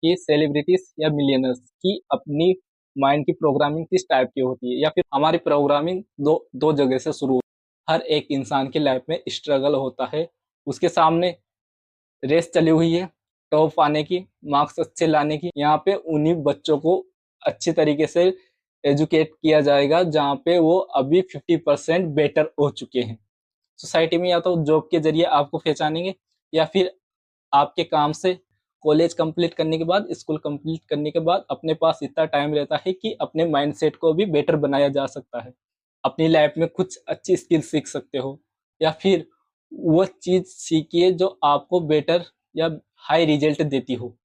कि सेलिब्रिटीज या मिलियनर्स की अपनी माइंड की प्रोग्रामिंग किस टाइप की होती है, या फिर हमारी प्रोग्रामिंग दो दो जगह से शुरू होती है। हर एक इंसान की लाइफ में स्ट्रगल होता है, उसके सामने रेस चली हुई है टॉप आने की, मार्क्स अच्छे लाने की। यहाँ पे उन्हीं बच्चों को अच्छी तरीके से एजुकेट किया जाएगा जहाँ पे वो अभी 50% बेटर हो चुके हैं सोसाइटी में। या तो जॉब के जरिए आपको पहचानेंगे, या फिर आपके काम से। कॉलेज कंप्लीट करने के बाद, स्कूल कंप्लीट करने के बाद अपने पास इतना टाइम रहता है कि अपने माइंडसेट को भी बेटर बनाया जा सकता है। अपनी लाइफ में कुछ अच्छी स्किल सीख सकते हो, या फिर वो चीज सीखिए जो आपको बेटर या हाई रिजल्ट देती हो।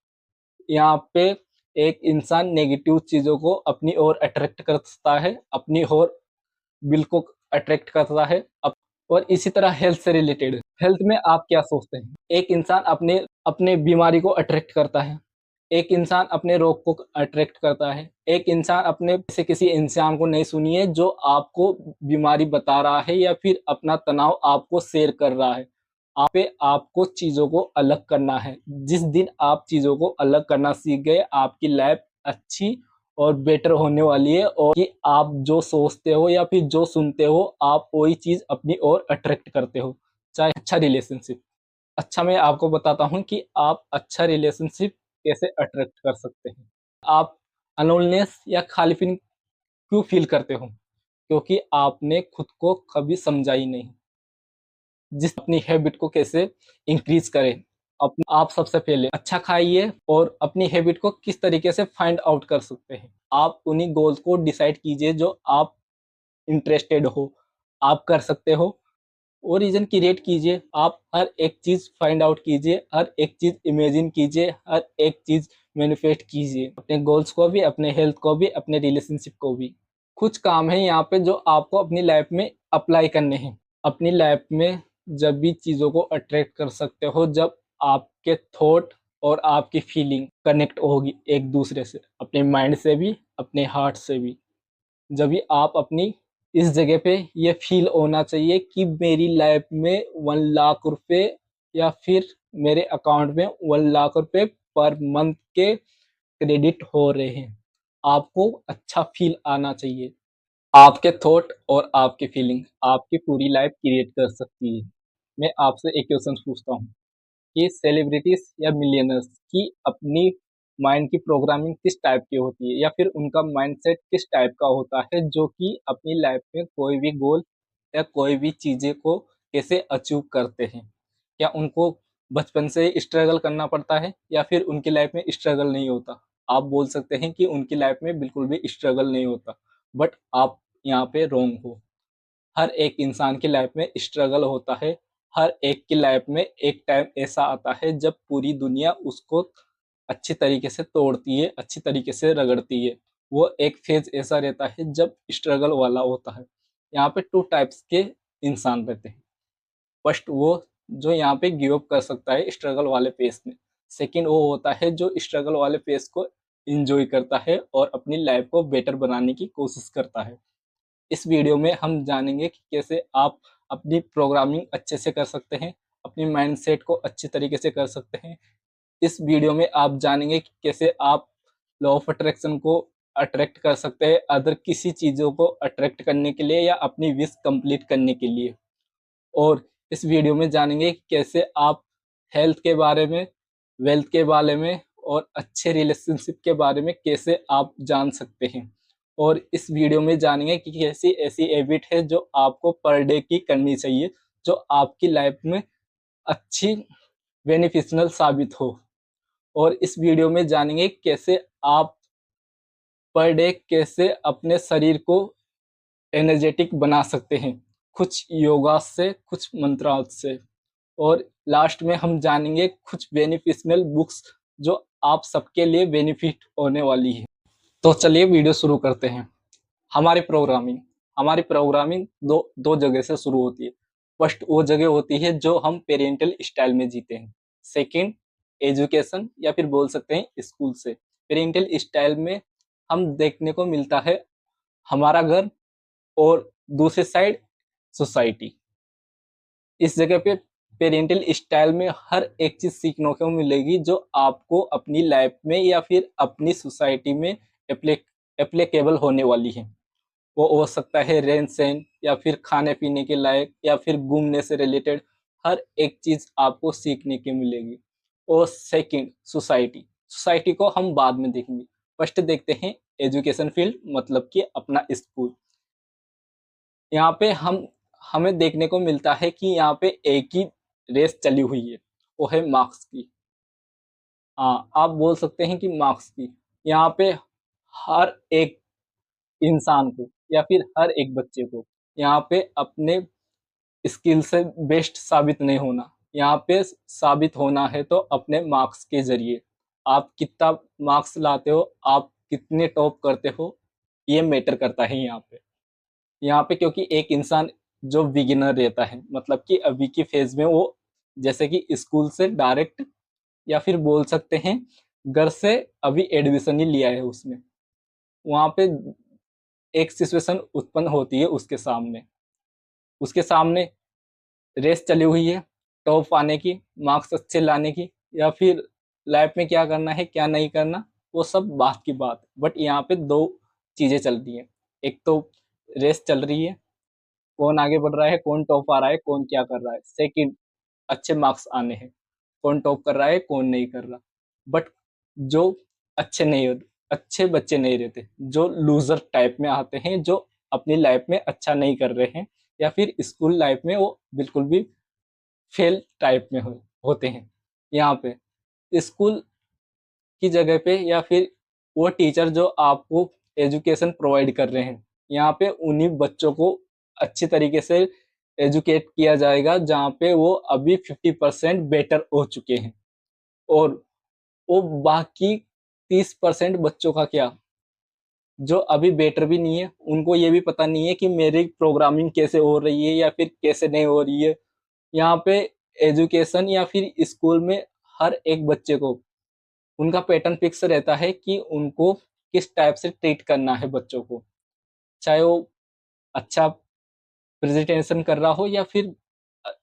यहाँ पे एक इंसान नेगेटिव चीजों को अपनी ओर अट्रैक्ट करता है, अपनी ओर बिल को अट्रैक्ट करता है। और इसी तरह हेल्थ से रिलेटेड, हेल्थ में आप क्या सोचते हैं? एक इंसान अपने अपने बीमारी को अट्रैक्ट करता है, एक इंसान अपने रोग को अट्रैक्ट करता है, एक इंसान अपने से किसी इंसान को नहीं सुनिए जो आपको बीमारी बता रहा है या फिर अपना तनाव आपको शेयर कर रहा है। आप पे आपको चीजों को अलग करना है। जिस दिन आप चीजों को अलग करना सीख गए, आपकी लाइफ अच्छी और बेटर होने वाली है। और कि आप जो सोचते हो या फिर जो सुनते हो, आप वही चीज अपनी ओर अट्रैक्ट करते हो। चाहे अच्छा रिलेशनशिप। अच्छा, मैं आपको बताता हूँ कि आप अच्छा रिलेशनशिप कैसे अट्रैक्ट कर सकते हैं। आप अलोननेस या खालीपन क्यों फील करते हो? क्योंकि आपने खुद को कभी समझा ही नहीं। जिस अपनी हैबिट को कैसे इंक्रीज करें। आप सबसे पहले अच्छा खाइए और अपनी हैबिट को किस तरीके से फाइंड आउट कर सकते हैं। आप उन्हीं गोल्स को डिसाइड कीजिए जो आप इंटरेस्टेड हो, आप कर सकते हो। वो रीजन क्रिएट कीजिए। आप हर एक चीज फाइंड आउट कीजिए, हर एक चीज इमेजिन कीजिए, हर एक चीज मैनिफेस्ट कीजिए। अपने गोल्स को भी, अपने हेल्थ को भी, अपने रिलेशनशिप को भी। कुछ काम है यहाँ पे जो आपको अपनी लाइफ में अप्लाई करने हैं। अपनी लाइफ में जब भी चीज़ों को अट्रैक्ट कर सकते हो जब आपके थॉट और आपकी फीलिंग कनेक्ट होगी एक दूसरे से, अपने माइंड से भी, अपने हार्ट से भी। जब भी आप अपनी इस जगह पे ये फील होना चाहिए कि मेरी लाइफ में 1 लाख रुपए या फिर मेरे अकाउंट में 1 लाख रुपए पर मंथ के क्रेडिट हो रहे हैं। आपको अच्छा फील आना चाहिए। आपके थॉट और आपकी फीलिंग आपकी पूरी लाइफ क्रिएट कर सकती है। मैं आपसे एक क्वेश्चन पूछता हूँ कि सेलिब्रिटीज या मिलियनर्स की अपनी माइंड की प्रोग्रामिंग किस टाइप की होती है, या फिर उनका माइंडसेट किस टाइप का होता है जो कि अपनी लाइफ में कोई भी गोल या कोई भी चीज़ें को कैसे अचीव करते हैं? क्या उनको बचपन से स्ट्रगल करना पड़ता है, या फिर उनकी लाइफ में स्ट्रगल नहीं होता? आप बोल सकते हैं कि उनकी लाइफ में बिल्कुल भी स्ट्रगल नहीं होता, बट आप यहाँ पे रॉन्ग हो। हर एक इंसान की लाइफ में स्ट्रगल होता है। हर एक की लाइफ में एक टाइम ऐसा आता है जब पूरी दुनिया उसको अच्छी तरीके से तोड़ती है, अच्छी तरीके से रगड़ती है। वो एक फेज ऐसा रहता है जब स्ट्रगल वाला होता है। यहाँ पे 2 टाइप्स के इंसान रहते हैं। फर्स्ट वो जो यहाँ पे गिव अप कर सकता है स्ट्रगल वाले फेज में। सेकंड वो होता है जो स्ट्रगल वाले फेज को एंजॉय करता है और अपनी लाइफ को बेटर बनाने की कोशिश करता है। इस वीडियो में हम जानेंगे कि कैसे आप अपनी प्रोग्रामिंग अच्छे से कर सकते हैं, अपनी माइंडसेट को अच्छी तरीके से कर सकते हैं। इस वीडियो में आप जानेंगे कि कैसे आप लॉ ऑफ अट्रैक्शन को अट्रैक्ट कर सकते हैं अदर किसी चीज़ों को अट्रैक्ट करने के लिए या अपनी विश कंप्लीट करने के लिए। और इस वीडियो में जानेंगे कि कैसे आप हेल्थ के बारे में, वेल्थ के बारे में और अच्छे रिलेशनशिप के बारे में कैसे आप जान सकते हैं। और इस वीडियो में जानेंगे कि कैसी ऐसी हैबिट है जो आपको पर डे की करनी चाहिए, जो आपकी लाइफ में अच्छी बेनिफिशियल साबित हो। और इस वीडियो में जानेंगे कैसे आप पर डे कैसे अपने शरीर को एनर्जेटिक बना सकते हैं, कुछ योगा से, कुछ मंत्राओं से। और लास्ट में हम जानेंगे कुछ बेनिफिशियल बुक्स जो आप सबके लिए बेनिफिट होने वाली है। तो चलिए वीडियो शुरू करते हैं। हमारी प्रोग्रामिंग हमारी प्रोग्रामिंग दो दो जगह से शुरू होती है। फर्स्ट वो जगह होती है जो हम पेरेंटल स्टाइल में जीते हैं। सेकंड एजुकेशन या फिर बोल सकते हैं स्कूल से। पेरेंटल स्टाइल में हम देखने को मिलता है हमारा घर, और दूसरे साइड सोसाइटी। इस जगह पे पेरेंटल स्टाइल में हर एक चीज सीखने को मिलेगी जो आपको अपनी लाइफ में या फिर अपनी सोसाइटी में एप्लीकेबल होने वाली है। वो हो सकता है रहन सहन या फिर खाने पीने के लायक या फिर घूमने से रिलेटेड, हर एक चीज आपको सीखने की मिलेगी। और सेकंड, सोसाइटी। सोसाइटी को हम बाद में देखेंगे, फर्स्ट देखते हैं एजुकेशन फील्ड, मतलब कि अपना स्कूल। यहाँ पे हमें देखने को मिलता है कि यहाँ पे एक ही रेस चली हुई है, वो है मार्क्स की। हाँ, आप बोल सकते हैं कि मार्क्स की। यहाँ पे हर एक इंसान को या फिर हर एक बच्चे को यहाँ पे अपने स्किल से बेस्ट साबित नहीं होना। यहाँ पे साबित होना है तो अपने मार्क्स के जरिए। आप कितना मार्क्स लाते हो, आप कितने टॉप करते हो, ये मैटर करता है यहाँ पे क्योंकि एक इंसान जो बिगिनर रहता है, मतलब कि अभी की फेज में वो जैसे कि स्कूल से डायरेक्ट या फिर बोल सकते हैं घर से अभी एडमिशन ही लिया है उसने, वहां पे एक सिचुएशन उत्पन्न होती है उसके सामने रेस चली हुई है टॉप आने की, मार्क्स अच्छे लाने की, या फिर लाइफ में क्या करना है क्या नहीं करना, वो सब बात की बात। बट यहाँ पे दो चीजें चल रही हैं। एक तो रेस चल रही है, कौन आगे बढ़ रहा है, कौन टॉप आ रहा है, कौन क्या कर रहा है। सेकंड, अच्छे मार्क्स आने हैं, कौन टॉप कर रहा है कौन नहीं कर रहा। बट जो अच्छे नहीं होते, अच्छे बच्चे नहीं रहते, जो लूजर टाइप में आते हैं, जो अपनी लाइफ में अच्छा नहीं कर रहे हैं या फिर स्कूल लाइफ में वो बिल्कुल भी फेल टाइप में होते हैं। यहाँ पे स्कूल की जगह पे या फिर वो टीचर जो आपको एजुकेशन प्रोवाइड कर रहे हैं, यहाँ पे उन्हीं बच्चों को अच्छी तरीके से एजुकेट किया जाएगा जहाँ पे वो अभी 50% बेटर हो चुके हैं। और वो बाकी 30% बच्चों का क्या, जो अभी बेटर भी नहीं है, उनको ये भी पता नहीं है कि मेरी प्रोग्रामिंग कैसे हो रही है या फिर कैसे नहीं हो रही है। यहाँ पे एजुकेशन या फिर स्कूल में हर एक बच्चे को उनका पैटर्न फिक्स रहता है कि उनको किस टाइप से ट्रीट करना है बच्चों को, चाहे वो अच्छा प्रेजेंटेशन कर रहा हो या फिर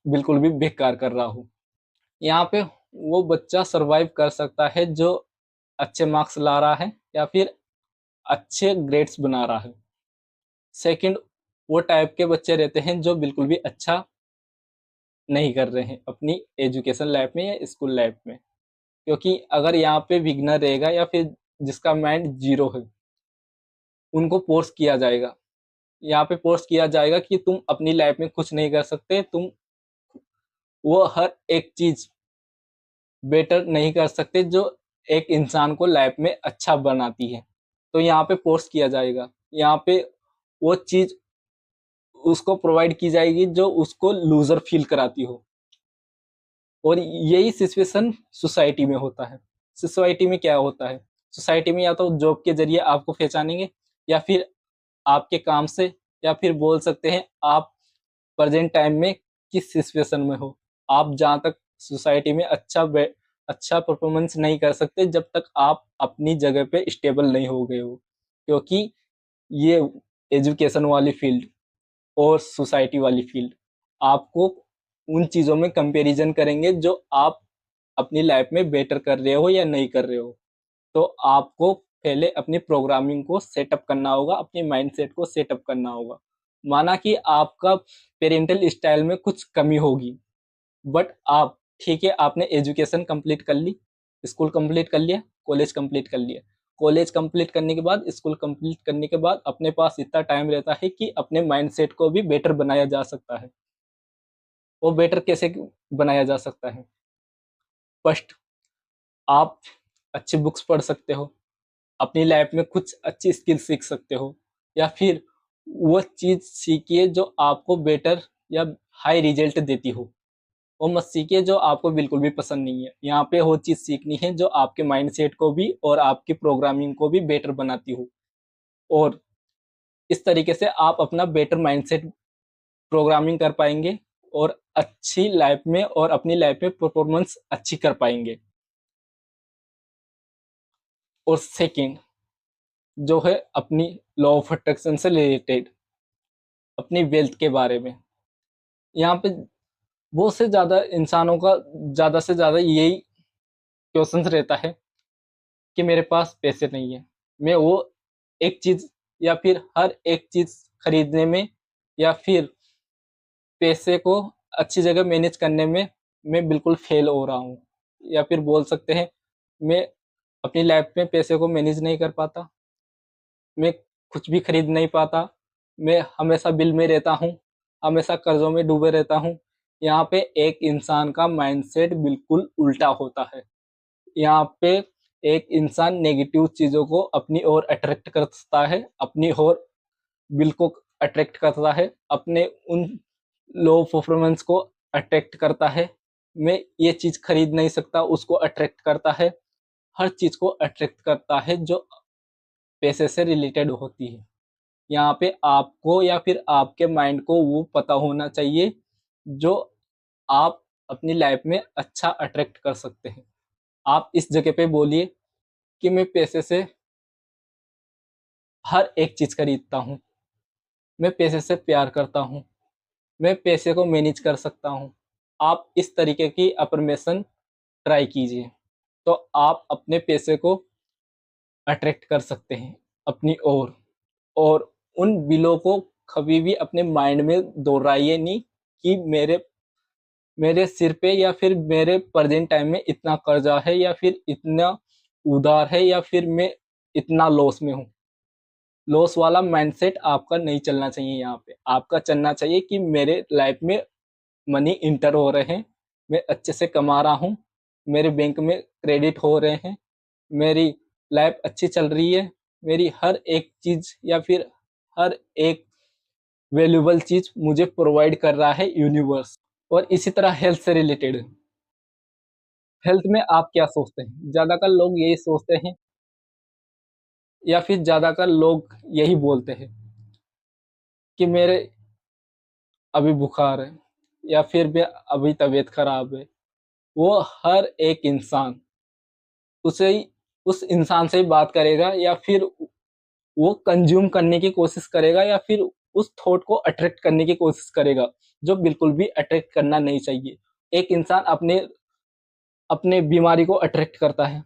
बिल्कुल भी बेकार कर रहा हो। यहाँ पे वो बच्चा सरवाइव कर सकता है जो अच्छे मार्क्स ला रहा है या फिर अच्छे ग्रेड्स बना रहा है। सेकंड, वो टाइप के बच्चे रहते हैं जो बिल्कुल भी अच्छा नहीं कर रहे हैं अपनी एजुकेशन लाइफ में या स्कूल लाइफ में। क्योंकि अगर यहाँ पे बिगनर रहेगा या फिर जिसका माइंड जीरो है, उनको फोर्स किया जाएगा, यहाँ पे फोर्स किया जाएगा कि तुम अपनी लाइफ में कुछ नहीं कर सकते, तुम वो हर एक चीज बेटर नहीं कर सकते जो एक इंसान को लाइफ में अच्छा बनाती है। तो यहाँ पे फोर्स किया जाएगा, यहाँ पे वो चीज उसको प्रोवाइड की जाएगी जो उसको लूजर फील कराती हो। और यही सिचुएशन सोसाइटी में होता है। सोसाइटी में क्या होता है, सोसाइटी में या तो जॉब के जरिए आपको पहचानेंगे या फिर आपके काम से, या फिर बोल सकते हैं आप प्रेजेंट टाइम में किस सिचुएशन में हो। आप जहाँ तक सोसाइटी में अच्छा परफॉर्मेंस नहीं कर सकते जब तक आप अपनी जगह पे स्टेबल नहीं हो गए हो। क्योंकि ये एजुकेशन वाली फील्ड और सोसाइटी वाली फील्ड आपको उन चीज़ों में कंपैरिजन करेंगे जो आप अपनी लाइफ में बेटर कर रहे हो या नहीं कर रहे हो। तो आपको पहले अपनी प्रोग्रामिंग को सेटअप करना होगा, अपने माइंडसेट को सेटअप करना होगा। माना कि आपका पेरेंटल स्टाइल में कुछ कमी होगी, बट आप ठीक है, आपने एजुकेशन कंप्लीट कर ली, स्कूल कंप्लीट कर लिया, कॉलेज कंप्लीट कर लिया। कॉलेज कंप्लीट करने के बाद, स्कूल कंप्लीट करने के बाद अपने पास इतना टाइम रहता है कि अपने माइंडसेट को भी बेटर बनाया जा सकता है। वो बेटर कैसे बनाया जा सकता है? फर्स्ट, आप अच्छी बुक्स पढ़ सकते हो, अपनी लाइफ में कुछ अच्छी स्किल सीख सकते हो, या फिर वो चीज़ सीखिए जो आपको बेटर या हाई रिजल्ट देती हो। वो मत सीखिए जो आपको बिल्कुल भी पसंद नहीं है। यहाँ पे वो चीज़ सीखनी है जो आपके माइंडसेट को भी और आपकी प्रोग्रामिंग को भी बेटर बनाती हो। और इस तरीके से आप अपना बेटर माइंडसेट प्रोग्रामिंग कर पाएंगे और अच्छी लाइफ में और अपनी लाइफ में परफॉर्मेंस अच्छी कर पाएंगे। और सेकंड जो है अपनी लॉ ऑफ अट्रैक्शन से रिलेटेड, अपनी वेल्थ के बारे में। यहाँ पे बहुत से ज़्यादा इंसानों का ज़्यादा से ज़्यादा यही क्वेश्चंस रहता है कि मेरे पास पैसे नहीं है। मैं वो एक चीज़ या फिर हर एक चीज़ खरीदने में या फिर पैसे को अच्छी जगह मैनेज करने में मैं बिल्कुल फेल हो रहा हूँ। या फिर बोल सकते हैं मैं अपनी लाइफ में पैसे को मैनेज नहीं कर पाता। मैं कुछ भी खरीद नहीं पाता। मैं हमेशा बिल में रहता हूँ, हमेशा कर्ज़ों में डूबे रहता हूँ। यहाँ पे एक इंसान का माइंडसेट बिल्कुल उल्टा होता है। यहाँ पे एक इंसान नेगेटिव चीज़ों को अपनी ओर अट्रैक्ट करता है, अपनी ओर बिल को अट्रैक्ट करता है, अपने उन लो परफॉर्मेंस को अट्रैक्ट करता है। मैं ये चीज़ खरीद नहीं सकता, उसको अट्रैक्ट करता है। हर चीज़ को अट्रैक्ट करता है जो पैसे से रिलेटेड होती है। यहाँ पे आपको या फिर आपके माइंड को वो पता होना चाहिए जो आप अपनी लाइफ में अच्छा अट्रैक्ट कर सकते हैं। आप इस जगह पे बोलिए कि मैं पैसे से हर एक चीज़ खरीदता हूँ, मैं पैसे से प्यार करता हूँ, मैं पैसे को मैनेज कर सकता हूँ। आप इस तरीके की अफ़र्मेशन ट्राई कीजिए, तो आप अपने पैसे को अट्रैक्ट कर सकते हैं अपनी ओर। और उन बिलों को कभी भी अपने माइंड में दोहराइए नहीं कि मेरे सिर पे या फिर मेरे प्रेजेंट टाइम में इतना कर्जा है या फिर इतना उधार है या फिर मैं इतना लॉस में हूँ। लॉस वाला माइंडसेट आपका नहीं चलना चाहिए यहाँ पे। आपका चलना चाहिए कि मेरे लाइफ में मनी इंटर हो रहे हैं, मैं अच्छे से कमा रहा हूँ, मेरे बैंक में क्रेडिट हो रहे हैं, मेरी लाइफ अच्छी चल रही है, मेरी हर एक चीज़ या फिर हर एक वैल्यूएबल चीज़ मुझे प्रोवाइड कर रहा है यूनिवर्स। और इसी तरह हेल्थ से रिलेटेड, हेल्थ में आप क्या सोचते हैं? ज़्यादातर लोग यही सोचते हैं या फिर ज़्यादातर लोग यही बोलते हैं कि मेरे अभी बुखार है या फिर मैं अभी तबीयत खराब है। वो हर एक इंसान उसे ही उस इंसान से ही बात करेगा या फिर वो कंज्यूम करने की कोशिश करेगा या फिर उस थॉट को अट्रैक्ट करने की कोशिश करेगा, जो बिल्कुल भी अट्रैक्ट करना नहीं चाहिए। एक इंसान अपने अपने बीमारी को अट्रैक्ट करता है,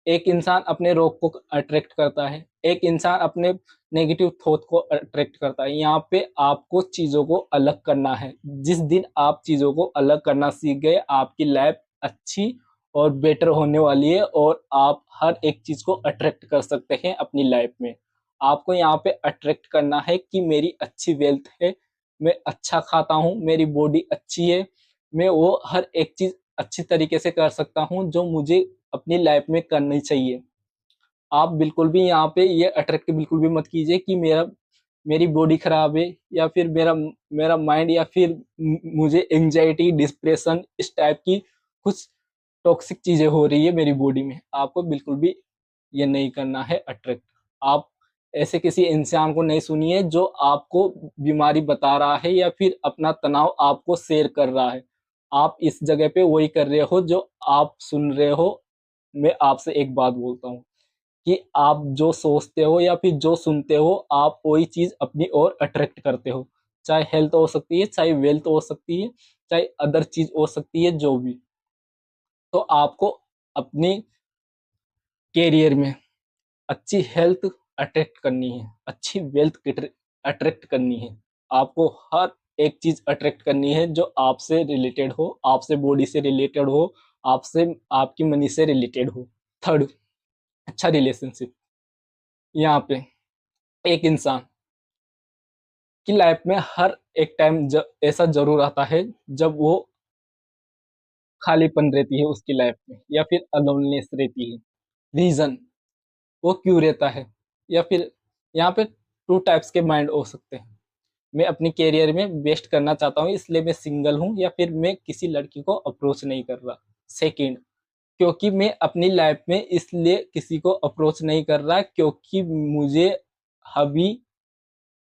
एक इंसान अपने रोग को अट्रैक्ट करता है, एक इंसान अपने नेगेटिव थॉट को अट्रैक्ट करता है। यहाँ पे आपको चीज़ों को अलग करना है। जिस दिन आप चीज़ों को अलग करना सीख गए, आपकी लाइफ अच्छी और बेटर होने वाली है और आप हर एक चीज़ को अट्रैक्ट कर सकते हैं अपनी लाइफ में। आपको यहाँ पे अट्रैक्ट करना है कि मेरी अच्छी वेल्थ है, मैं अच्छा खाता हूँ, मेरी बॉडी अच्छी है, मैं वो हर एक चीज़ अच्छी तरीके से कर सकता हूँ जो मुझे अपनी लाइफ में करनी चाहिए। आप बिल्कुल भी यहाँ पे ये अट्रैक्ट बिल्कुल भी मत कीजिए कि मेरी बॉडी खराब है या फिर मेरा माइंड या फिर मुझे एंजाइटी, डिप्रेशन इस टाइप की कुछ टॉक्सिक चीज़ें हो रही है मेरी बॉडी में। आपको बिल्कुल भी ये नहीं करना है अट्रैक्ट। आप ऐसे किसी इंसान को नहीं सुनिए जो आपको बीमारी बता रहा है या फिर अपना तनाव आपको शेयर कर रहा है। आप इस जगह पे वही कर रहे हो जो आप सुन रहे हो। मैं आपसे एक बात बोलता हूँ कि आप जो सोचते हो या फिर जो सुनते हो, आप वही चीज़ अपनी ओर अट्रैक्ट करते हो। चाहे हेल्थ हो सकती है, चाहे वेल्थ हो सकती है, चाहे अदर चीज़ हो सकती है, जो भी। तो आपको अपनी कैरियर में अच्छी हेल्थ अट्रैक्ट करनी है, अच्छी वेल्थ अट्रैक्ट करनी है। आपको हर एक चीज़ अट्रैक्ट करनी है जो आपसे रिलेटेड हो, आपसे बॉडी से रिलेटेड हो, आपसे आपकी मनी से रिलेटेड हो। थर्ड, अच्छा रिलेशनशिप। यहाँ पे एक इंसान की लाइफ में हर एक टाइम ऐसा ज़रूर आता है जब वो खालीपन रहती है उसकी लाइफ में या फिर अलोननेस रहती है। रीज़न वो क्यों रहता है या फिर यहाँ पे 2 टाइप्स के माइंड हो सकते हैं। मैं अपनी करियर में बेस्ट करना चाहता हूँ इसलिए मैं सिंगल हूँ या फिर मैं किसी लड़की को अप्रोच नहीं कर रहा। सेकंड, क्योंकि मैं अपनी लाइफ में इसलिए किसी को अप्रोच नहीं कर रहा क्योंकि मुझे अभी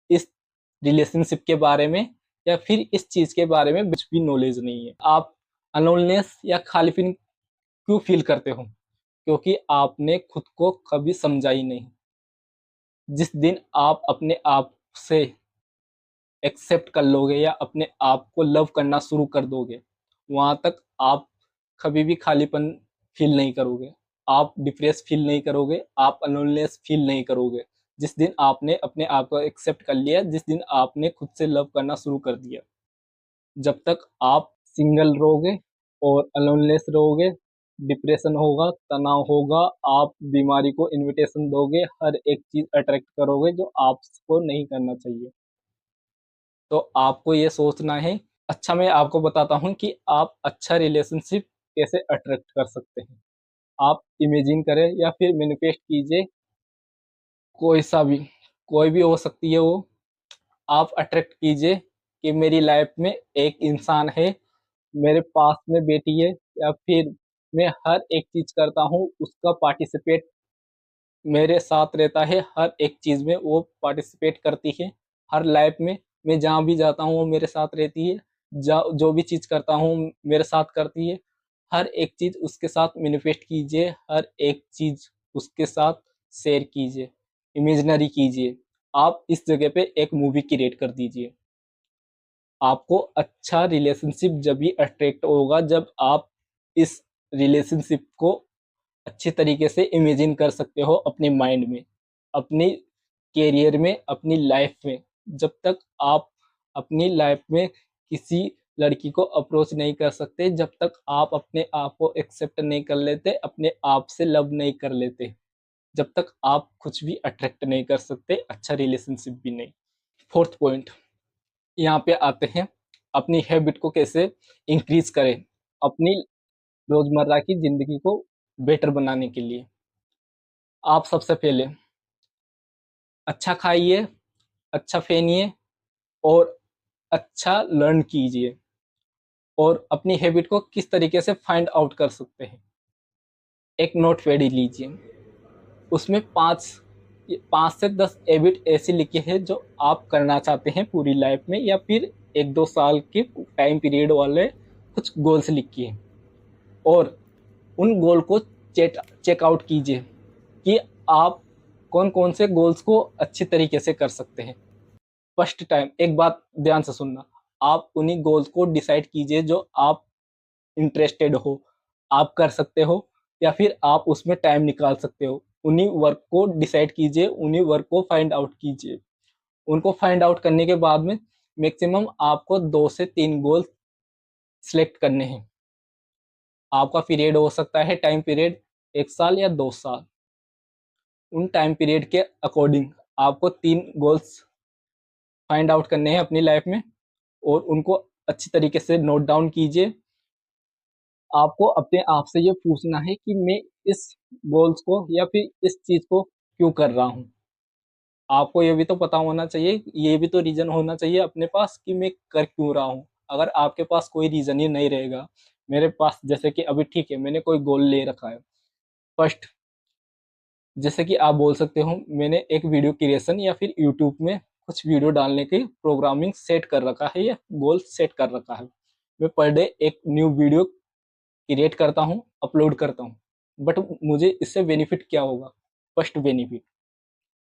इस रिलेशनशिप के बारे में या फिर इस चीज़ के बारे में कुछ भी नॉलेज नहीं है। आप अलोननेस या खालीपन क्यों फील करते हो? क्योंकि आपने खुद को कभी समझा ही नहीं। जिस दिन आप अपने आप से एक्सेप्ट कर लोगे या अपने आप को लव करना शुरू कर दोगे, वहाँ तक आप कभी भी खालीपन फ़ील नहीं करोगे, आप डिप्रेस फ़ील नहीं करोगे, आप लोनलीनेस फ़ील नहीं करोगे। जिस दिन आपने अपने आप को एक्सेप्ट कर लिया, जिस दिन आपने खुद से लव करना शुरू कर दिया। जब तक आप सिंगल रहोगे और लोनलीनेस रहोगे, डिप्रेशन होगा, तनाव होगा, आप बीमारी को इन्विटेशन दोगे, हर एक चीज़ अट्रैक्ट करोगे जो आपको नहीं करना चाहिए। तो आपको ये सोचना है। अच्छा, मैं आपको बताता हूँ कि आप अच्छा रिलेशनशिप कैसे अट्रैक्ट कर सकते हैं। आप इमेजिन करें या फिर मैनिफेस्ट कीजिए, कोई-सा भी, कोई भी हो सकती है वो। आप अट्रैक्ट कीजिए कि मेरी लाइफ़ में एक इंसान है, मेरे पास में बैठी है, या फिर मैं हर एक चीज़ करता हूँ, उसका पार्टिसिपेट मेरे साथ रहता है, हर एक चीज़ में वो पार्टिसिपेट करती है। हर लाइफ़ में मैं जहाँ भी जाता हूँ वो मेरे साथ रहती है। जो भी चीज़ करता हूँ मेरे साथ करती है। हर एक चीज़ उसके साथ मैनिफेस्ट कीजिए, हर एक चीज़ उसके साथ शेयर कीजिए, इमेजिनरी कीजिए। आप इस जगह पे एक मूवी क्रिएट कर दीजिए। आपको अच्छा रिलेशनशिप जभी अट्रैक्ट होगा जब आप इस रिलेशनशिप को अच्छे तरीके से इमेजिन कर सकते हो अपने माइंड में, अपनी करियर में, अपनी लाइफ में। जब तक आप अपनी लाइफ में किसी लड़की को अप्रोच नहीं कर सकते, जब तक आप अपने आप को एक्सेप्ट नहीं कर लेते, अपने आप से लव नहीं कर लेते, जब तक आप कुछ भी अट्रैक्ट नहीं कर सकते, अच्छा रिलेशनशिप भी नहीं। फोर्थ पॉइंट, यहाँ पे आते हैं, अपनी हैबिट को कैसे इंक्रीज करें अपनी रोजमर्रा की जिंदगी को बेटर बनाने के लिए। आप सबसे पहले अच्छा खाइए, अच्छा पहनिए और अच्छा लर्न कीजिए। और अपनी हैबिट को किस तरीके से फाइंड आउट कर सकते हैं, एक नोटपैड लीजिए, उसमें 5 से 10 हैबिट ऐसी लिखी है जो आप करना चाहते हैं पूरी लाइफ में, या फिर 1-2 साल के टाइम पीरियड वाले कुछ गोल्स लिखिए। और उन गोल को चेकआउट कीजिए कि आप कौन-कौन से गोल्स को अच्छी तरीके से कर सकते हैं। फर्स्ट टाइम एक बात ध्यान से सुनना, आप उन्हीं गोल्स को डिसाइड कीजिए जो आप इंटरेस्टेड हो, आप कर सकते हो, या फिर आप उसमें टाइम निकाल सकते हो। उन्हीं वर्क को डिसाइड कीजिए, उन्हीं वर्क को फाइंड आउट कीजिए। उनको फाइंड आउट करने के बाद में मैक्सिमम आपको 2 से 3 गोल सेलेक्ट करने हैं। आपका पीरियड हो सकता है टाइम पीरियड 1 साल या 2 साल। उन टाइम पीरियड के अकॉर्डिंग आपको 3 गोल्स फाइंड आउट करने हैं अपनी लाइफ में, और उनको अच्छी तरीके से नोट डाउन कीजिए। आपको अपने आप से ये पूछना है कि मैं इस गोल्स को या फिर इस चीज़ को क्यों कर रहा हूँ? आपको ये भी तो पता होना चाहिए, ये भी तो रीज़न होना चाहिए अपने पास कि मैं कर क्यों रहा हूँ? अगर आपके पास कोई रीज़न ही नहीं रहेगा, मेरे पास जैसे कि अभी ठीक है, मैंने कोई गोल ले रखा है। फर्स्ट, जैसे कि आप बोल सकते हो मैंने एक वीडियो क्रिएशन या फिर यूट्यूब में कुछ वीडियो डालने की प्रोग्रामिंग सेट कर रखा है या गोल सेट कर रखा है। मैं पर डे एक न्यू वीडियो क्रिएट करता हूँ, अपलोड करता हूँ। बट मुझे इससे बेनिफिट क्या होगा? फर्स्ट बेनिफिट,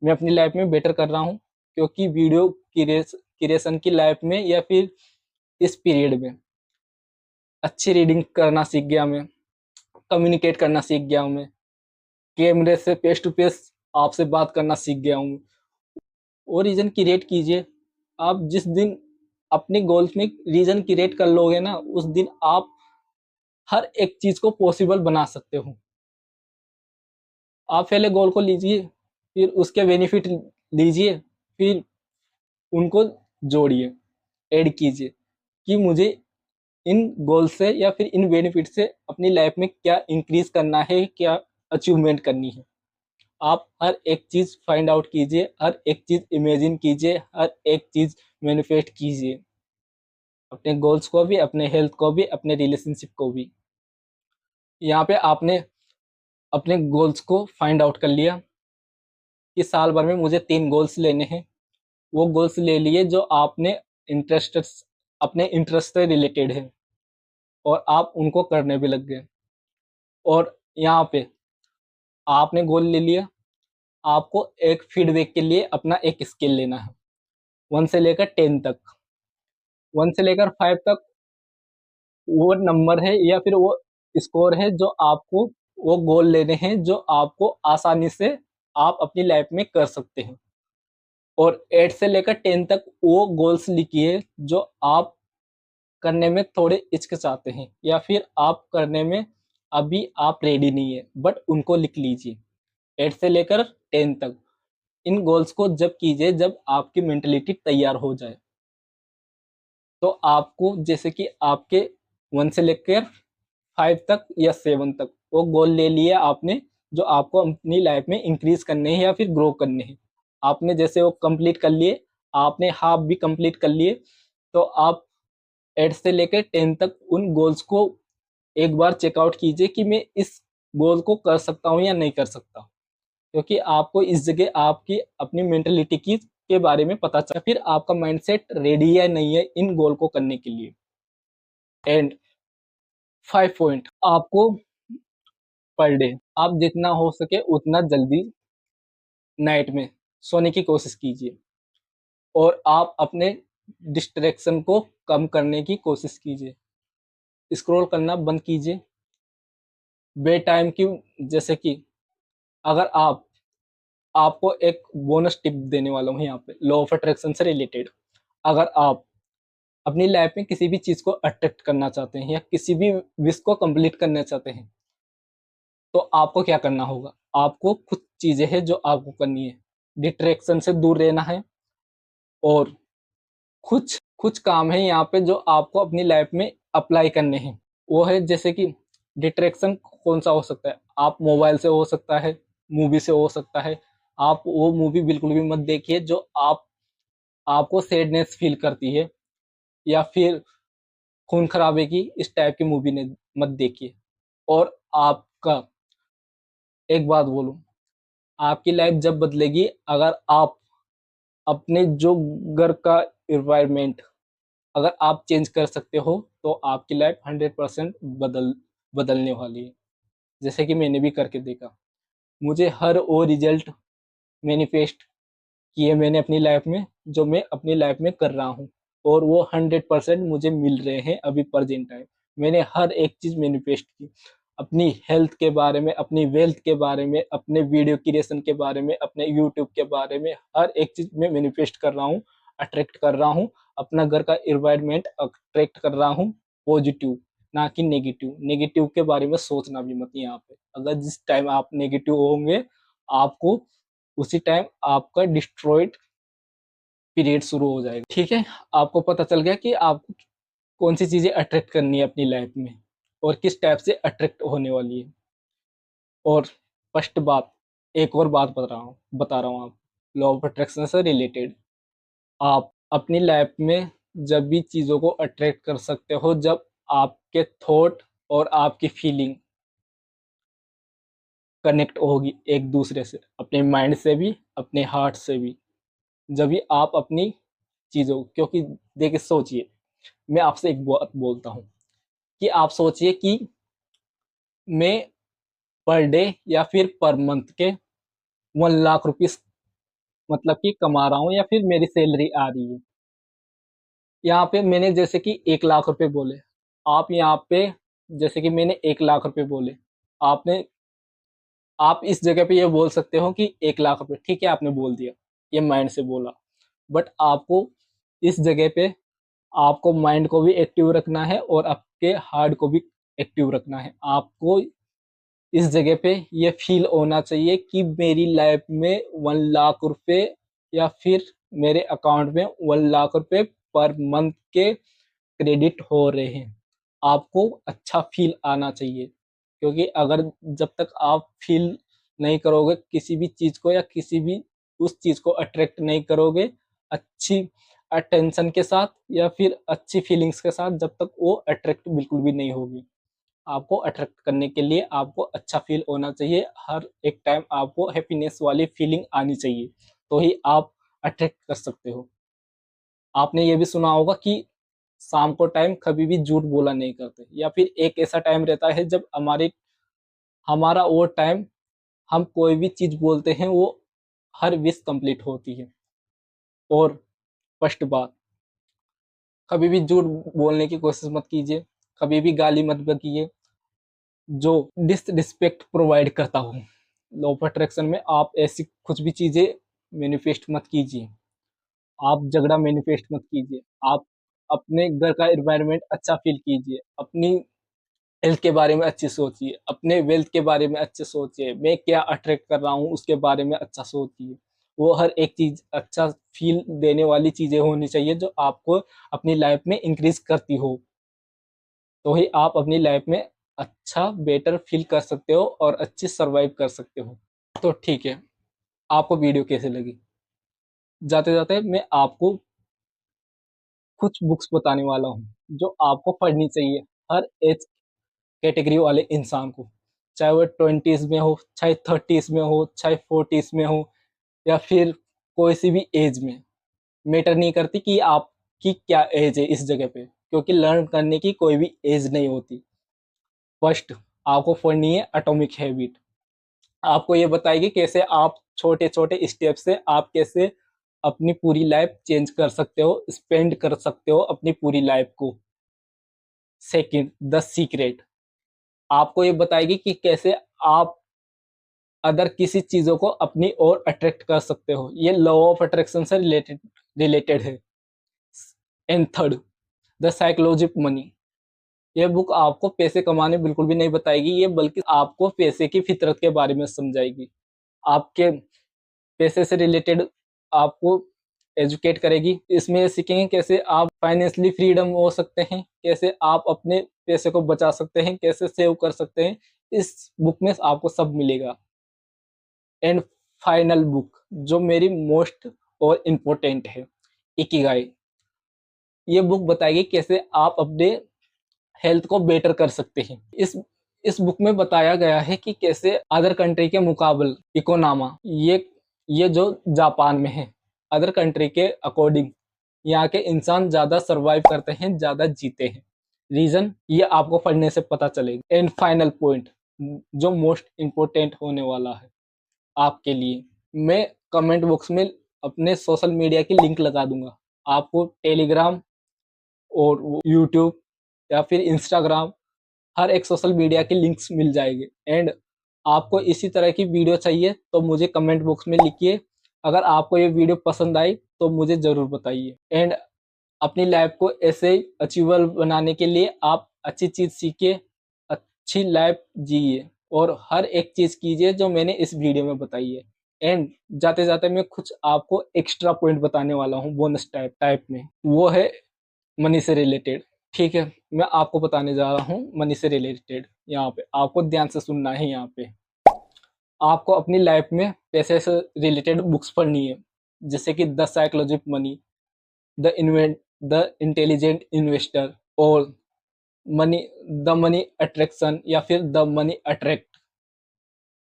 मैं अपनी लाइफ में बेटर कर रहा हूँ, क्योंकि वीडियो क्रिएशन की लाइफ में या फिर इस पीरियड में अच्छी रीडिंग करना सीख गया मैं, कम्युनिकेट करना सीख गया हूँ मैं, कैमरे से फेस टू फेस आपसे बात करना सीख गया हूँ। वो रीज़न क्रिएट कीजिए। आप जिस दिन अपने गोल्स में रीज़न क्रिएट कर लोगे ना, उस दिन आप हर एक चीज़ को पॉसिबल बना सकते हो। आप पहले गोल को लीजिए, फिर उसके बेनिफिट लीजिए, फिर उनको जोड़िए, ऐड कीजिए कि मुझे इन गोल से या फिर इन बेनिफिट से अपनी लाइफ में क्या इंक्रीज़ करना है, क्या अचीवमेंट करनी है। आप हर एक चीज़ फाइंड आउट कीजिए, हर एक चीज़ इमेजिन कीजिए, हर एक चीज़ मैनिफेस्ट कीजिए। अपने गोल्स को भी, अपने हेल्थ को भी, अपने रिलेशनशिप को भी। यहाँ पे आपने अपने गोल्स को फाइंड आउट कर लिया कि साल भर में मुझे 3 गोल्स लेने हैं। वो गोल्स ले लिए जो आपने इंटरेस्ट अपने इंटरेस्ट से रिलेटेड है, और आप उनको करने भी लग गए। और यहाँ पे आपने गोल ले लिया, आपको एक फीडबैक के लिए अपना एक स्केल लेना है, 1 से लेकर 10 तक। 1 से लेकर 5 तक वो नंबर है या फिर वो स्कोर है जो आपको वो गोल लेने हैं जो आपको आसानी से आप अपनी लाइफ में कर सकते हैं। और 8 से लेकर 10 तक वो गोल्स लिखिए जो आप करने में थोड़े हिचकिचाते हैं या फिर आप करने में अभी आप रेडी नहीं है, बट उनको लिख लीजिए। 8 से लेकर 10 तक इन गोल्स को जब कीजिए जब आपकी मेंटलिटी तैयार हो जाए। तो आपको जैसे कि आपके 1 से लेकर 5 तक या 7 तक वो गोल ले लिए आपने जो आपको अपनी लाइफ में इंक्रीज करने हैं या फिर ग्रो करने हैं। आपने जैसे वो कंप्लीट कर लिए, आपने हाफ भी कंप्लीट कर लिए, तो आप 8 से लेकर 10 तक उन गोल्स को एक बार चेकआउट कीजिए कि मैं इस गोल को कर सकता हूँ या नहीं कर सकता। क्योंकि आपको इस जगह आपकी अपनी मेंटलिटी की के बारे में पता चला फिर आपका माइंडसेट रेडी है नहीं है इन गोल को करने के लिए। एंड 5 पॉइंट आपको पर डे आप जितना हो सके उतना जल्दी नाइट में सोने की कोशिश कीजिए और आप अपने डिस्ट्रैक्शन को कम करने की कोशिश कीजिए। स्क्रॉल करना बंद कीजिए। बे टाइम की जैसे कि अगर आप आपको एक बोनस टिप देने वाला हूँ यहाँ पे लॉ ऑफ अट्रैक्शन से रिलेटेड। अगर आप अपनी लाइफ में किसी भी चीज को अट्रैक्ट करना चाहते हैं या किसी भी विश को कंप्लीट करना चाहते हैं तो आपको क्या करना होगा। आपको कुछ चीजें हैं जो आपको करनी है। डिस्ट्रैक्शन से दूर रहना है और कुछ कुछ काम है यहाँ पे जो आपको अपनी लाइफ में अप्लाई करने हैं। वो है जैसे कि डिस्ट्रैक्शन कौन सा हो सकता है। आप मोबाइल से हो सकता है, मूवी से हो सकता है। आप वो मूवी बिल्कुल भी मत देखिए जो आपको सैडनेस फील करती है या फिर खून खराबे की इस टाइप की मूवी ने मत देखिए। और आपका एक बात बोलूं, आपकी लाइफ जब बदलेगी अगर आप अपने जो घर का इन्वायरमेंट अगर आप चेंज कर सकते हो तो आपकी लाइफ 100% बदलने वाली है। जैसे कि मैंने भी करके देखा, मुझे हर वो रिजल्ट मैनिफेस्ट किए मैंने अपनी लाइफ में जो मैं अपनी लाइफ में कर रहा हूँ और वो 100% मुझे मिल रहे हैं अभी प्रेजेंट टाइम। मैंने हर एक चीज मैनिफेस्ट की अपनी हेल्थ के बारे में, अपनी वेल्थ के बारे में, अपने वीडियो क्रिएशन के बारे में, अपने यूट्यूब के बारे में, हर एक चीज में मैनिफेस्ट कर रहा हूँ, अट्रैक्ट कर रहा हूँ। अपना घर का इन्वायरमेंट अट्रैक्ट कर रहा हूँ पॉजिटिव, ना कि नेगेटिव। नेगेटिव के बारे में सोचना भी मत यहाँ पे। अगर जिस टाइम आप नेगेटिव होंगे आपको उसी टाइम आपका डिस्ट्रॉयड पीरियड शुरू हो जाएगा। ठीक है, आपको पता चल गया कि आपको कौन सी चीजें अट्रैक्ट करनी है अपनी लाइफ में और किस टाइप से अट्रैक्ट होने वाली है। और फर्स्ट बात, एक और बात बता रहा हूँ आप लॉ ऑफ अट्रैक्शन से रिलेटेड। आप अपनी लाइफ में जब भी चीजों को अट्रैक्ट कर सकते हो जब आपके थॉट और आपकी फीलिंग कनेक्ट होगी एक दूसरे से, अपने माइंड से भी अपने हार्ट से भी। जब भी आप अपनी चीजों, क्योंकि देखिए सोचिए, मैं आपसे एक बात बोलता हूँ कि आप सोचिए कि मैं पर डे या फिर पर मंथ के 1 लाख रुपीस मतलब कि कमा रहा हूँ या फिर मेरी सैलरी आ रही है। यहाँ पे मैंने जैसे कि 1 लाख रुपए बोले, आप यहाँ पे जैसे कि मैंने 1 लाख रुपए बोले, आपने आप इस जगह पे ये बोल सकते हो कि 1 लाख रुपए, ठीक है आपने बोल दिया, ये माइंड से बोला। बट आपको इस जगह पे आपको माइंड को भी एक्टिव रखना है और आपके हार्ट को भी एक्टिव रखना है। आपको इस जगह पे ये फील होना चाहिए कि मेरी लाइफ में 1 लाख रुपए या फिर मेरे अकाउंट में 1 लाख रुपए पर मंथ के क्रेडिट हो रहे हैं। आपको अच्छा फील आना चाहिए, क्योंकि अगर जब तक आप फील नहीं करोगे किसी भी चीज को या किसी भी उस चीज को अट्रैक्ट नहीं करोगे अच्छी अटेंशन के साथ या फिर अच्छी फीलिंग्स के साथ, जब तक वो अट्रैक्ट बिल्कुल भी नहीं होगी। आपको अट्रैक्ट करने के लिए आपको अच्छा फील होना चाहिए, हर एक टाइम आपको हैप्पीनेस वाली फीलिंग आनी चाहिए, तो ही आप अट्रैक्ट कर सकते हो। आपने ये भी सुना होगा कि शाम को टाइम कभी भी झूठ बोला नहीं करते, या फिर एक ऐसा टाइम रहता है जब हमारा वो टाइम हम कोई भी चीज बोलते हैं वो हर विश कंप्लीट होती है। और फर्स्ट बात, कभी भी झूठ बोलने की कोशिश मत कीजिए। कभी भी गाली मत बकिए, जो डिसरिस्पेक्ट प्रोवाइड करता हो। लॉ ऑफ अट्रैक्शन में आप ऐसी कुछ भी चीजें मैनिफेस्ट मत कीजिए, आप झगड़ा मैनिफेस्ट मत कीजिए, आप अपने घर का एनवायरनमेंट अच्छा फील कीजिए, अपनी हेल्थ के बारे में अच्छी सोचिए, अपने वेल्थ के बारे में अच्छे सोचिए, मैं क्या अट्रैक्ट कर रहा हूँ उसके बारे में अच्छा सोचिए। वो हर एक चीज अच्छा फील देने वाली चीजें होनी चाहिए जो आपको अपनी लाइफ में इंक्रीज करती हो, तो ही आप अपनी लाइफ में अच्छा बेटर फील कर सकते हो और अच्छी सरवाइव कर सकते हो। तो ठीक है, आपको वीडियो कैसे लगी? जाते जाते मैं आपको कुछ बुक्स बताने वाला हूँ जो आपको पढ़नी चाहिए हर एज कैटेगरी वाले इंसान को, चाहे वो 20s में हो, चाहे 30s में हो, चाहे 40s में हो, या फिर कोई सी भी एज में। मैटर नहीं करती कि आपकी क्या एज है इस जगह पे, क्योंकि लर्न करने की कोई भी एज नहीं होती। फर्स्ट आपको पढ़नी है एटॉमिक हैबिट। आपको ये बताएगी कैसे आप छोटे छोटे स्टेप से आप कैसे अपनी पूरी लाइफ चेंज कर सकते हो, स्पेंड कर सकते हो अपनी पूरी लाइफ को। सेकंड, द सीक्रेट, आपको ये बताएगी कि कैसे आप अदर किसी चीजों को अपनी ओर अट्रैक्ट कर सकते हो। ये लॉ ऑफ अट्रैक्शन से रिलेटेड है। And third, the psychology of money, ये बुक आपको पैसे कमाने बिल्कुल भी नहीं बताएगी, ये बल्कि आपको पैसे की फितरत के बारे में समझाएगी, आपके पैसे से रिलेटेड आपको एजुकेट करेगी। इसमें ये सीखेंगे कैसे आप फाइनेंशियली फ्रीडम हो सकते हैं, कैसे आप अपने पैसे को बचा सकते हैं, कैसे सेव कर सकते हैं, इस बुक में आपको सब मिलेगा। एंड फाइनल बुक जो मेरी मोस्ट और इम्पोर्टेंट है, इकिगाई, ये बुक बताएगी कैसे आप अपने हेल्थ को बेटर कर सकते हैं। इस बुक में बताया गया है कि कैसे अदर कंट्री के मुकाबले इकोनामा, ये जो जापान में है, अदर कंट्री के अकॉर्डिंग यहाँ के इंसान ज्यादा सरवाइव करते हैं, ज्यादा जीते हैं। रीजन ये आपको पढ़ने से पता चलेगा। एंड फाइनल पॉइंट जो मोस्ट इम्पोर्टेंट होने वाला है आपके लिए, मैं कमेंट बॉक्स में अपने सोशल मीडिया की लिंक लगा दूंगा। आपको टेलीग्राम और यूट्यूब या फिर इंस्टाग्राम, हर एक सोशल मीडिया की लिंक्स मिल जाएंगे। एंड आपको इसी तरह की वीडियो चाहिए तो मुझे कमेंट बॉक्स में लिखिए। अगर आपको ये वीडियो पसंद आई तो मुझे ज़रूर बताइए। एंड अपनी लाइफ को ऐसे अचीवेबल बनाने के लिए आप अच्छी चीज़ सीखिए, अच्छी लाइफ जिए और हर एक चीज़ कीजिए जो मैंने इस वीडियो में बताई है। एंड जाते जाते मैं कुछ आपको एक्स्ट्रा पॉइंट बताने वाला हूँ बोनस टाइप में, वो है मनी से रिलेटेड। ठीक है, मैं आपको बताने जा रहा हूँ मनी से रिलेटेड। यहाँ पे आपको ध्यान से सुनना है। यहाँ पे आपको अपनी लाइफ में पैसे से रिलेटेड बुक्स पढ़नी है, जैसे कि the psychology of money, the intelligent investor, और मनी द मनी अट्रैक्शन, या फिर द मनी अट्रैक्ट।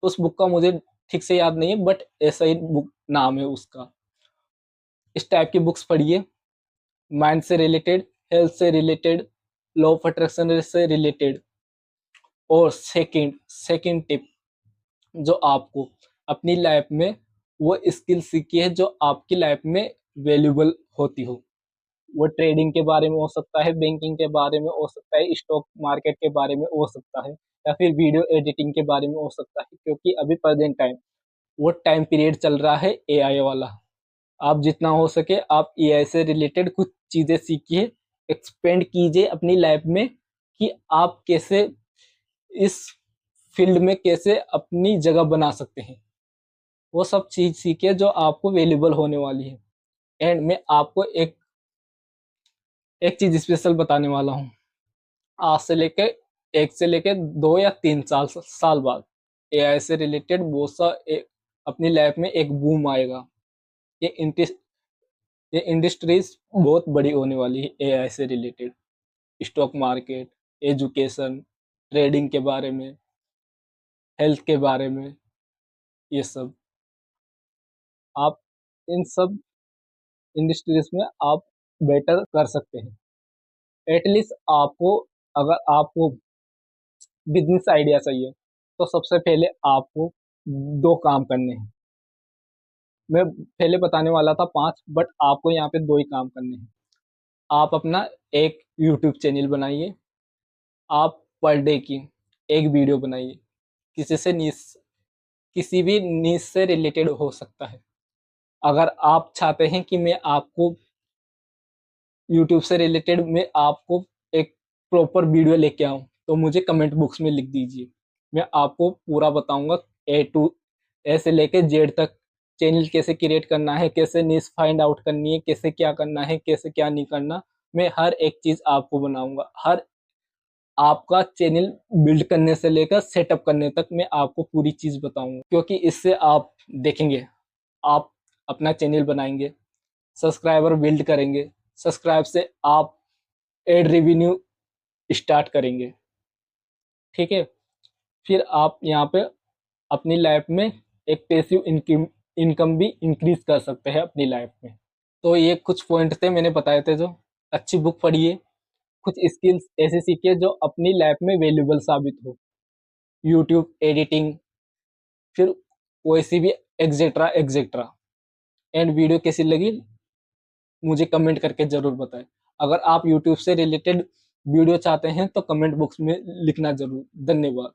उस बुक का मुझे ठीक से याद नहीं है, बट ऐसा ही बुक नाम है उसका। इस टाइप की बुक्स पढ़िए, माइंड से रिलेटेड, हेल्थ से रिलेटेड, लॉ ऑफ अट्रैक्शन से रिलेटेड। और सेकंड सेकंड टिप, जो आपको अपनी लाइफ में वो स्किल सीखी है जो आपकी लाइफ में वैल्यूबल होती हो। वो ट्रेडिंग के बारे में हो सकता है, बैंकिंग के बारे में हो सकता है, स्टॉक मार्केट के बारे में हो सकता है, या फिर वीडियो एडिटिंग के बारे में हो सकता है। क्योंकि अभी प्रेजेंट टाइम, वो टाइम पीरियड चल रहा है एआई वाला। आप जितना हो सके आप एआई से रिलेटेड कुछ चीजें सीखिए, एक्सपेंड कीजिए अपनी लाइफ में, कि आप कैसे इस फील्ड में कैसे अपनी जगह बना सकते हैं। वो सब चीज सीखिए जो आपको वैल्यूबल होने वाली है। एंड मैं आपको एक चीज स्पेशल बताने वाला हूँ। आज से लेके 1 से लेके 2 या 3 साल साल बाद एआई से रिलेटेड बहुत सा अपनी लाइफ में एक बूम आएगा। ये इंडस्ट्री ये इंडस्ट्रीज बहुत बड़ी होने वाली है एआई से related. Stock market, education, trading के बारे में, हेल्थ के बारे में, ये सब आप इन सब इंडस्ट्रीज में आप बेटर कर सकते हैं। एटलीस्ट आपको, अगर आपको बिजनेस आइडिया चाहिए तो सबसे पहले आपको 2 काम करने हैं। मैं पहले बताने वाला था 5, बट आपको यहाँ पे 2 ही काम करने हैं। आप अपना एक यूट्यूब चैनल बनाइए, आप पर डे की एक वीडियो बनाइए, किसी से नीस किसी भी नीश से रिलेटेड हो सकता है। अगर आप चाहते हैं कि मैं आपको यूट्यूब से रिलेटेड मैं आपको एक प्रॉपर वीडियो लेके आऊँ, तो मुझे कमेंट बॉक्स में लिख दीजिए। मैं आपको पूरा बताऊँगा, ए टू ए से लेके जेड तक। चैनल कैसे क्रिएट करना है, कैसे नीश फाइंड आउट करनी है, कैसे क्या करना है, कैसे क्या नहीं करना, मैं हर एक चीज़ आपको बनाऊँगा। हर आपका चैनल बिल्ड करने से लेकर सेटअप करने तक मैं आपको पूरी चीज़ बताऊँगा। क्योंकि इससे आप देखेंगे, आप अपना चैनल बनाएँगे, सब्सक्राइबर बिल्ड करेंगे, सब्सक्राइब से आप एड रेवेन्यू स्टार्ट करेंगे, ठीक है? फिर आप यहाँ पे अपनी लाइफ में एक पैसिव इनकम इनकम भी इंक्रीज कर सकते हैं अपनी लाइफ में। तो ये कुछ पॉइंट थे मैंने बताए थे जो। अच्छी बुक पढ़िए, कुछ स्किल्स ऐसे सीखिए जो अपनी लाइफ में वैल्यूएबल साबित हो। यूट्यूब एडिटिंग, फिर वैसी भी एक्सेट्रा एक्सेट्रा। एंड वीडियो कैसी लगी मुझे कमेंट करके ज़रूर बताएं। अगर आप यूट्यूब से रिलेटेड वीडियो चाहते हैं तो कमेंट बॉक्स में लिखना ज़रूर। धन्यवाद।